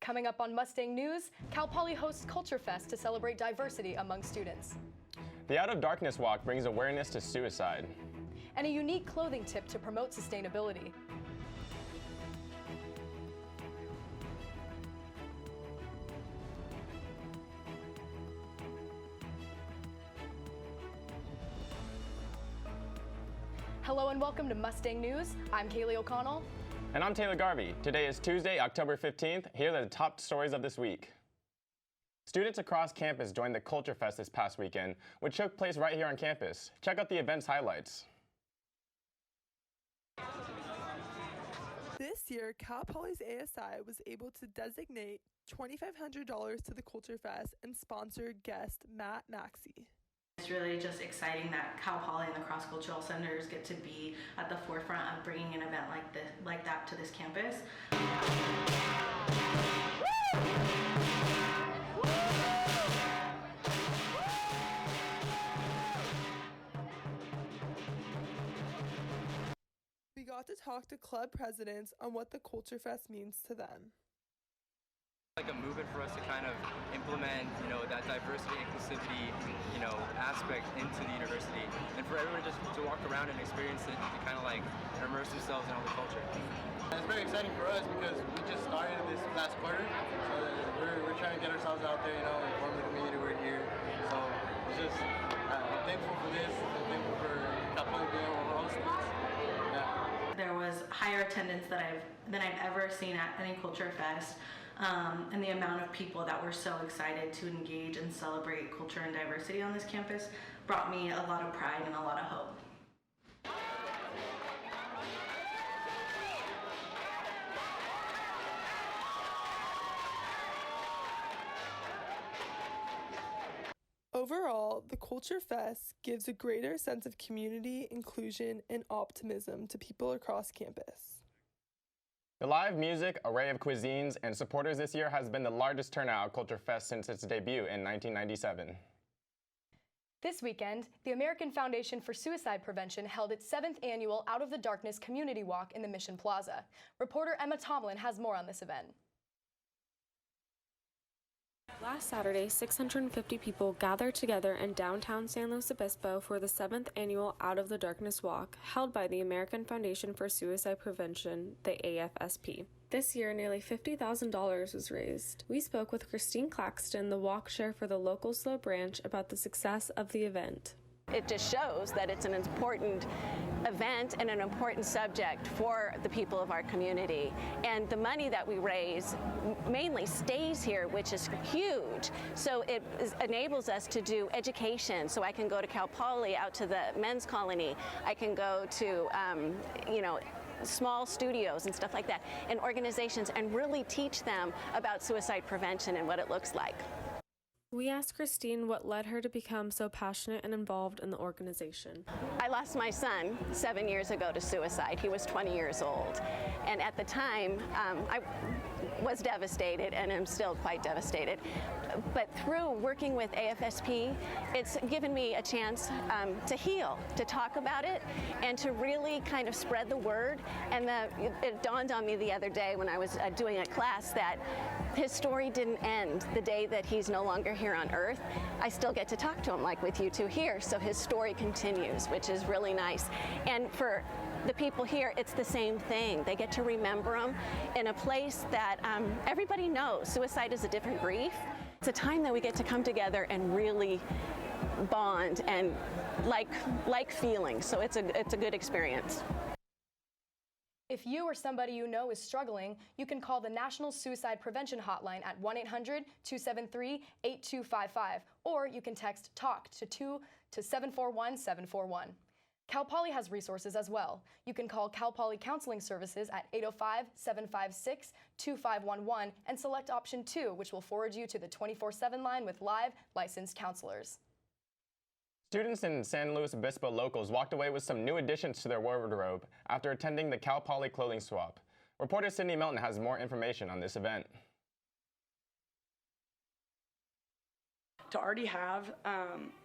Coming up on Mustang News, Cal Poly hosts Culture Fest to celebrate diversity among students. The Out of Darkness Walk brings awareness to suicide. And a unique clothing tip to promote sustainability. Hello and welcome to Mustang News. I'm Kaylee O'Connell. And I'm Taylor Garvey. Today is Tuesday, October 15th. Here are the top stories of this week. Students across campus joined the Culture Fest this past weekend, which took place right here on campus. Check out the event's highlights. This year, Cal Poly's ASI was able to designate $2,500 to the Culture Fest and sponsor guest Matt Maxey. It's really just exciting that Cal Poly and the cross-cultural centers get to be at the forefront of bringing an event like that to this campus. We got to talk to club presidents on what the Culture Fest means to them. Like a movement for us to kind of implement, that diversity, inclusivity, aspect into the university, and for everyone just to walk around and experience it, to kind of like immerse themselves in all the culture. It's very exciting for us because we just started this last quarter, so we're trying to get ourselves out there, inform the community we're here. So it's just, I'm thankful for this. I'm thankful for Cal Poly being able to host this. Yeah. There was higher attendance than I've ever seen at any Culture Fest. And the amount of people that were so excited to engage and celebrate culture and diversity on this campus brought me a lot of pride and a lot of hope. Overall, the Culture Fest gives a greater sense of community, inclusion, and optimism to people across campus. The live music, array of cuisines, and supporters this year has been the largest turnout at Culture Fest since its debut in 1997. This weekend, the American Foundation for Suicide Prevention held its 7th annual Out of the Darkness Community Walk in the Mission Plaza. Reporter Emma Tomlin has more on this event. Last Saturday, 650 people gathered together in downtown San Luis Obispo for the 7th annual Out of the Darkness Walk, held by the American Foundation for Suicide Prevention, the AFSP. This year, nearly $50,000 was raised. We spoke with Christine Claxton, the walk chair for the local SLO branch, about the success of the event. It just shows that it's an important event and an important subject for the people of our community. And the money that we raise mainly stays here, which is huge. So it enables us to do education. So I can go to Cal Poly, out to the men's colony. I can go to, small studios and stuff like that, and organizations, and really teach them about suicide prevention and what it looks like. We asked Christine what led her to become so passionate and involved in the organization. I lost my son 7 years ago to suicide. He was 20 years old. And at the time, I was devastated, and am still quite devastated. But through working with AFSP, it's given me a chance to heal, to talk about it, and to really kind of spread the word. And it dawned on me the other day when I was doing a class that his story didn't end the day that he's no longer here on Earth. I still get to talk to him, like with you two here, so his story continues, which is really nice. And for the people here, it's the same thing. They get to remember him in a place that everybody knows. Suicide is a different grief. It's a time that we get to come together and really bond and like feelings. So it's a good experience. If you or somebody you know is struggling, you can call the National Suicide Prevention Hotline at 1-800-273-8255, or you can text TALK to 741-741. Cal Poly has resources as well. You can call Cal Poly Counseling Services at 805-756-2511 and select option 2, which will forward you to the 24/7 line with live, licensed counselors. Students in San Luis Obispo locals walked away with some new additions to their wardrobe after attending the Cal Poly clothing swap. Reporter Sydney Melton has more information on this event. To already have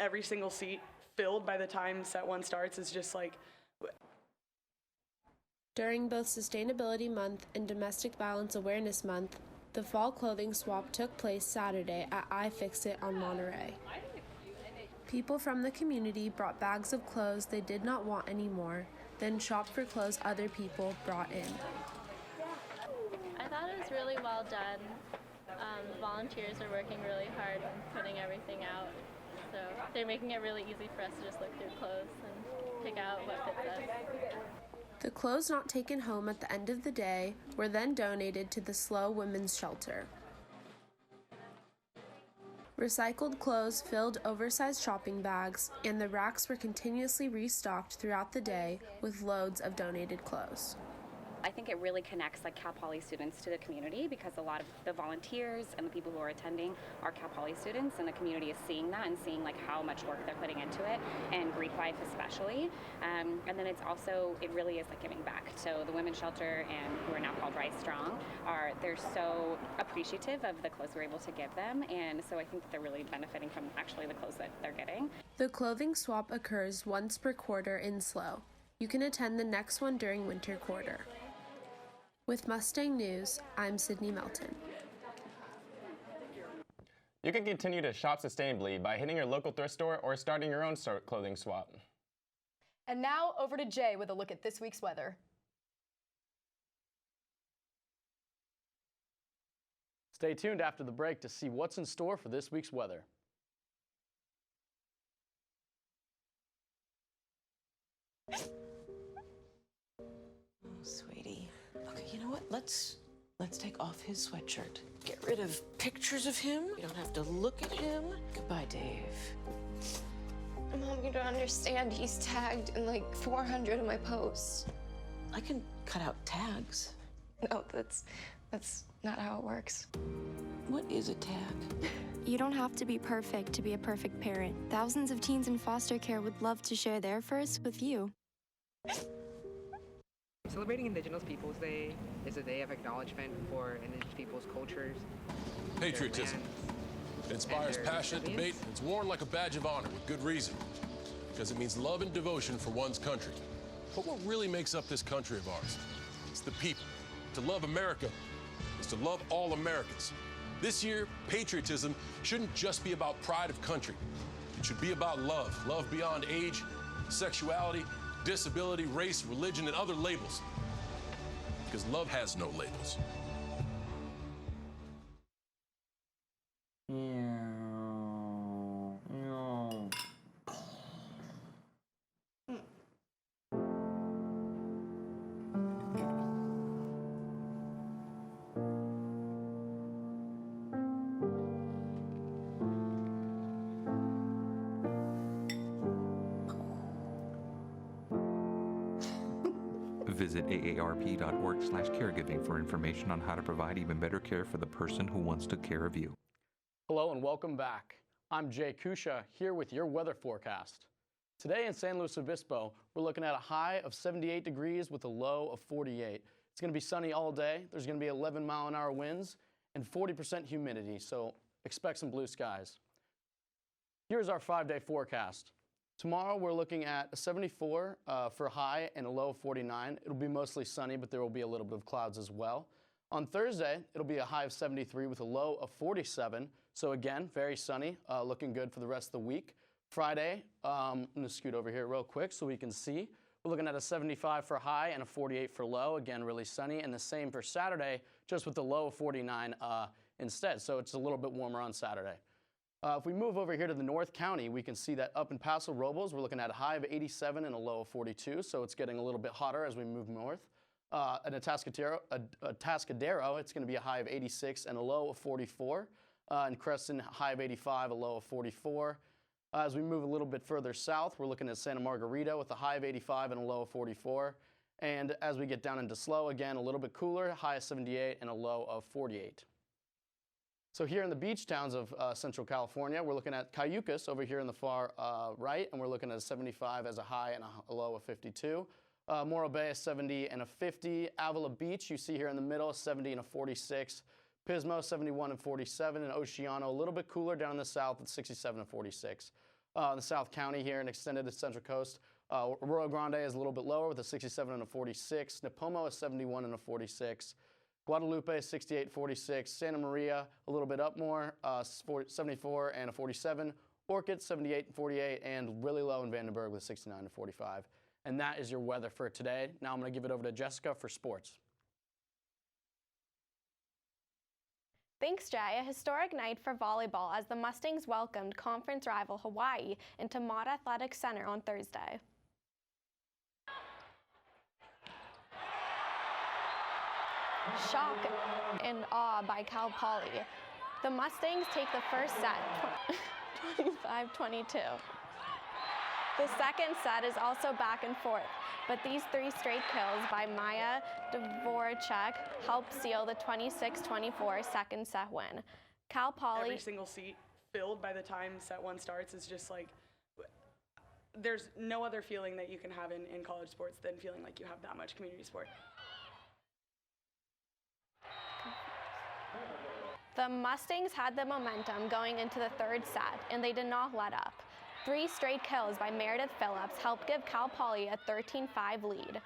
every single seat filled by the time set one starts is just like... During both Sustainability Month and Domestic Violence Awareness Month, The fall clothing swap took place Saturday at iFixit on Monterey. People from the community brought bags of clothes they did not want anymore, then shopped for clothes other people brought in. I thought it was really well done. The volunteers are working really hard on putting everything out. So they're making it really easy for us to just look through clothes and pick out what fits us. The clothes not taken home at the end of the day were then donated to the SLO Women's Shelter. Recycled clothes filled oversized shopping bags, and the racks were continuously restocked throughout the day with loads of donated clothes. I think it really connects like Cal Poly students to the community because a lot of the volunteers and the people who are attending are Cal Poly students, and the community is seeing that and seeing like how much work they're putting into it, and Greek life especially. And then it really is like giving back. So the women's shelter, and who are now called Rise Strong, they're so appreciative of the clothes we're able to give them, and so I think that they're really benefiting from actually the clothes that they're getting. The clothing swap occurs once per quarter in SLO. You can attend the next one during winter quarter. With Mustang News, I'm Sydney Melton. You can continue to shop sustainably by hitting your local thrift store or starting your own clothing swap. And now over to Jay with a look at this week's weather. Stay tuned after the break to see what's in store for this week's weather. Sweetie. Okay, you know what? Let's take off his sweatshirt. Get rid of pictures of him. You don't have to look at him. Goodbye, Dave. Mom, you don't understand. He's tagged in like 400 of my posts. I can cut out tags. No, that's not how it works. What is a tag? You don't have to be perfect to be a perfect parent. Thousands of teens in foster care would love to share their first with you. Celebrating Indigenous Peoples Day is a day of acknowledgement for Indigenous peoples' cultures. Patriotism. It inspires passionate debate. It's worn like a badge of honor with good reason, because it means love and devotion for one's country. But what really makes up this country of ours? It's the people. To love America is to love all Americans. This year, patriotism shouldn't just be about pride of country. It should be about love. Love beyond age, sexuality, disability, race, religion, and other labels. Because love has no labels. Visit aarp.org/caregiving for information on how to provide even better care for the person who wants to care of you. Hello and welcome back. I'm Jay Kusha here with your weather forecast. Today in San Luis Obispo, we're looking at a high of 78 degrees with a low of 48. It's going to be sunny all day. There's going to be 11-mile-an-hour winds and 40% humidity, so expect some blue skies. Here's our 5-day forecast. Tomorrow we're looking at a 74 for a high and a low of 49. It'll be mostly sunny, but there will be a little bit of clouds as well. On Thursday, it'll be a high of 73 with a low of 47. So again, very sunny, looking good for the rest of the week. Friday, I'm going to scoot over here real quick so we can see. We're looking at a 75 for high and a 48 for low. Again, really sunny. And the same for Saturday, just with the low of 49 instead. So it's a little bit warmer on Saturday. If we move over here to the North County, we can see that up in Paso Robles, we're looking at a high of 87 and a low of 42, so it's getting a little bit hotter as we move north. And Atascadero, it's going to be a high of 86 and a low of 44. In Creston, high of 85, a low of 44. As we move a little bit further south, we're looking at Santa Margarita with a high of 85 and a low of 44. And as we get down into SLO, again, a little bit cooler, high of 78 and a low of 48. So here in the beach towns of Central California, we're looking at Cayucas over here in the far right, and we're looking at a 75 as a high and a low of 52. Morro Bay, a 70 and a 50. Avila Beach, you see here in the middle, a 70 and a 46. Pismo, 71 and 47. And Oceano, a little bit cooler down in the south at 67 and 46. The South County here and extended to Central Coast. Arroyo Grande is a little bit lower with a 67 and a 46. Nipomo, a 71 and a 46. Guadalupe 68-46, Santa Maria a little bit up more, 74 and a 47, Orchid 78-48, and really low in Vandenberg with 69-45. And that is your weather for today. Now I'm going to give it over to Jessica for sports. Thanks, Jay. A historic night for volleyball as the Mustangs welcomed conference rival Hawaii into Mott Athletic Center on Thursday. Shock and awe by Cal Poly. The Mustangs take the first set, 25-22. The second set is also back and forth, but these 3 straight kills by Maya Dvoracek helped seal the 26-24 second set win. Cal Poly... Every single seat filled by the time set 1 starts is just like, there's no other feeling that you can have in college sports than feeling like you have that much community support. The Mustangs had the momentum going into the third set, and they did not let up. 3 straight kills by Meredith Phillips helped give Cal Poly a 13-5 lead.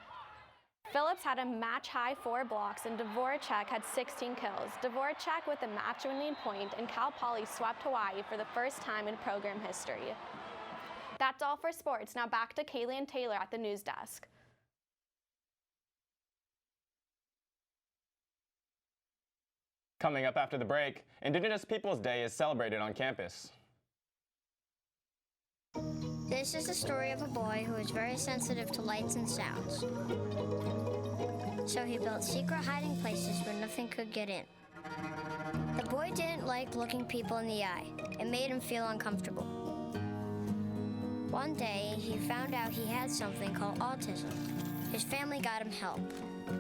Phillips had a match-high 4 blocks, and Dvoracek had 16 kills. Dvoracek with a match-winning point, and Cal Poly swept Hawaii for the first time in program history. That's all for sports. Now back to Kaylee and Taylor at the news desk. Coming up after the break, Indigenous Peoples Day is celebrated on campus. This is the story of a boy who is very sensitive to lights and sounds. So he built secret hiding places where nothing could get in. The boy didn't like looking people in the eye. It made him feel uncomfortable. One day, he found out he had something called autism. His family got him help,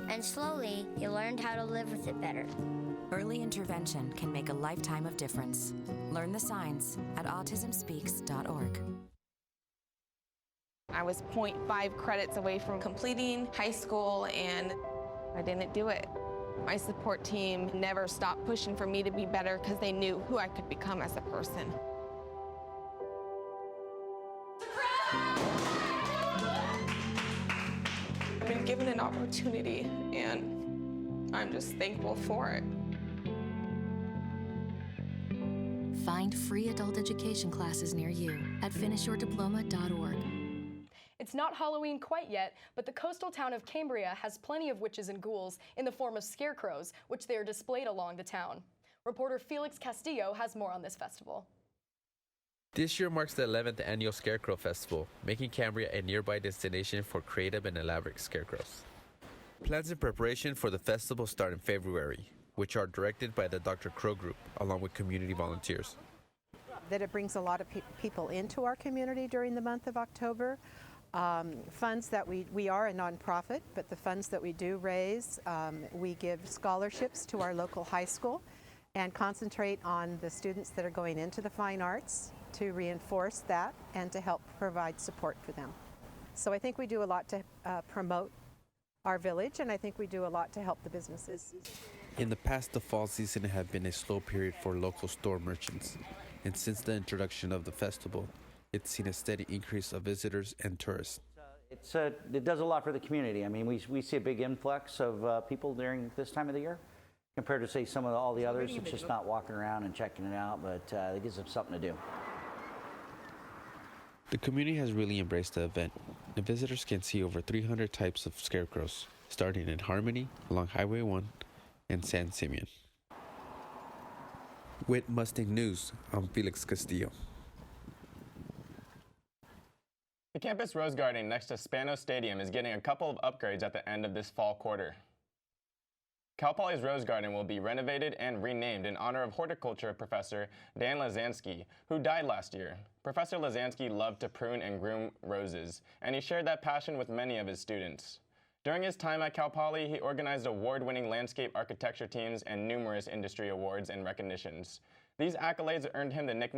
and slowly, he learned how to live with it better. Early intervention can make a lifetime of difference. Learn the signs at autismspeaks.org. I was 0.5 credits away from completing high school, and I didn't do it. My support team never stopped pushing for me to be better because they knew who I could become as a person. I've been given an opportunity, and I'm just thankful for it. Find free adult education classes near you at finishyourdiploma.org. It's not Halloween quite yet, but the coastal town of Cambria has plenty of witches and ghouls in the form of scarecrows, which they are displayed along the town. Reporter Felix Castillo has more on this festival. This year marks the 11th annual Scarecrow Festival, making Cambria a nearby destination for creative and elaborate scarecrows. Plans in preparation for the festival start in February, which are directed by the Dr. Crow Group, along with community volunteers. That it brings a lot of people into our community during the month of October. Funds that we are a nonprofit, but the funds that we do raise, we give scholarships to our local high school and concentrate on the students that are going into the fine arts to reinforce that and to help provide support for them. So I think we do a lot to promote our village, and I think we do a lot to help the businesses. In the past, the fall season had been a slow period for local store merchants, and since the introduction of the festival, it's seen a steady increase of visitors and tourists. It does a lot for the community. I mean, we see a big influx of people during this time of the year compared to, say, some of all the others. It's just not walking around and checking it out, but it gives them something to do. The community has really embraced the event, and visitors can see over 300 types of scarecrows, starting in Harmony along Highway 1 and San Simeon. With Mustang News, I'm Felix Castillo. The campus Rose Garden next to Spano Stadium is getting a couple of upgrades at the end of this fall quarter. Cal Poly's Rose Garden will be renovated and renamed in honor of horticulture professor Dan Lazansky, who died last year. Professor Lazansky loved to prune and groom roses, and he shared that passion with many of his students. During his time at Cal Poly, he organized award-winning landscape architecture teams and numerous industry awards and recognitions. These accolades earned him the nickname